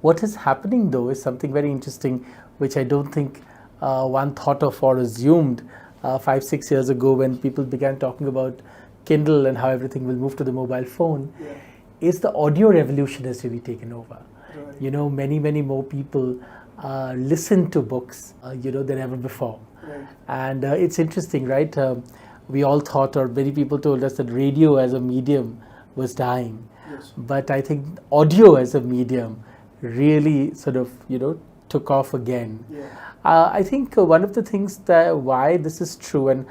What is happening though is something very interesting, which I don't think one thought of or assumed 5-6 years ago when people began talking about Kindle and how everything will move to the mobile phone, is the audio revolution has really taken over. Right. You know, many more people listen to books, than ever before. Right. And it's interesting, right? We all thought, or many people told us, that radio as a medium was dying. Yes. But I think audio as a medium really sort of, took off again. Yeah. I think one of the things that why this is true, and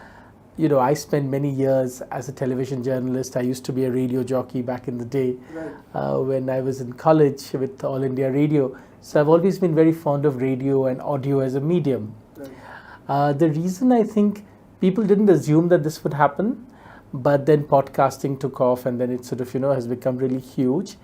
I spent many years as a television journalist. I used to be a radio jockey back in the day. Right. When I was in college with All India Radio. So I've always been very fond of radio and audio as a medium. Right. The reason I think people didn't assume that this would happen, but then podcasting took off and then it sort of, has become really huge.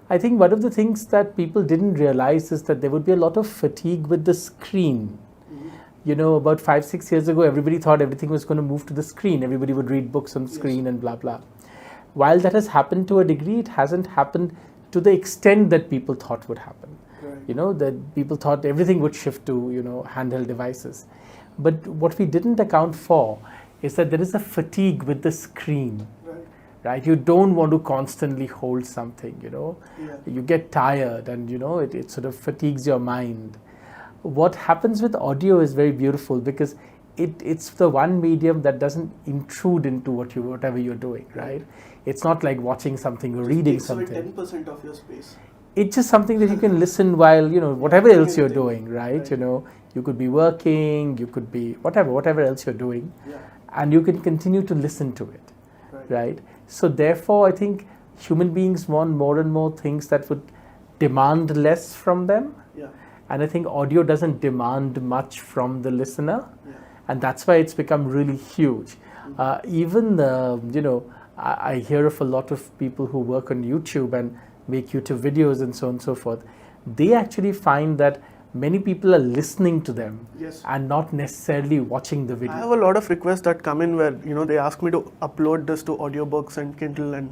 I think one of the things that people didn't realize is that there would be a lot of fatigue with the screen. Mm-hmm. About 5-6 years ago, everybody thought everything was going to move to the screen. Everybody would read books on the screen and blah, blah. While that has happened to a degree, it hasn't happened to the extent that people thought would happen. Right. That people thought everything would shift to, handheld devices. But what we didn't account for is that there is a fatigue with the screen. Right? You don't want to constantly hold something, Yeah. You get tired and, it sort of fatigues your mind. What happens with audio is very beautiful because it's the one medium that doesn't intrude into whatever you're doing, right? It's not like watching something or reading something. It's 10% of your space. It's just something that you can listen while, whatever else you're doing, right? You could be working, you could be whatever else you're doing, and you can continue to listen to it, right? So therefore, I think human beings want more and more things that would demand less from them. Yeah. And I think audio doesn't demand much from the listener. Yeah. And that's why it's become really huge. Mm-hmm. I hear of a lot of people who work on YouTube and make YouTube videos and so on and so forth. They actually find that many people are listening to them and not necessarily watching the video. I have a lot of requests that come in where, they ask me to upload this to audiobooks and Kindle and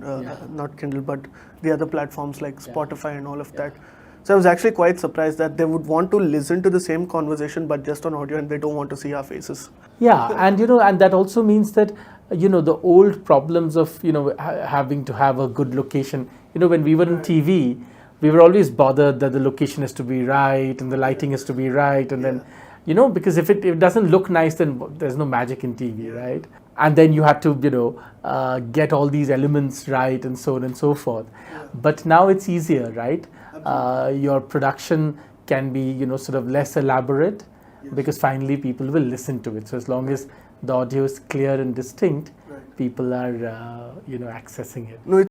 not Kindle, but the other platforms like Spotify and all of that. So I was actually quite surprised that they would want to listen to the same conversation, but just on audio, and they don't want to see our faces. Yeah. And, and that also means that, the old problems of, having to have a good location, when we were on TV, we were always bothered that the location has to be right and the lighting has to be right. And then, because if it doesn't look nice, then there's no magic in TV, right? And then you had to, get all these elements right and so on and so forth. Yeah. But now it's easier, right? Your production can be, sort of less elaborate because finally people will listen to it. So as long as the audio is clear and distinct, people are, accessing it. No,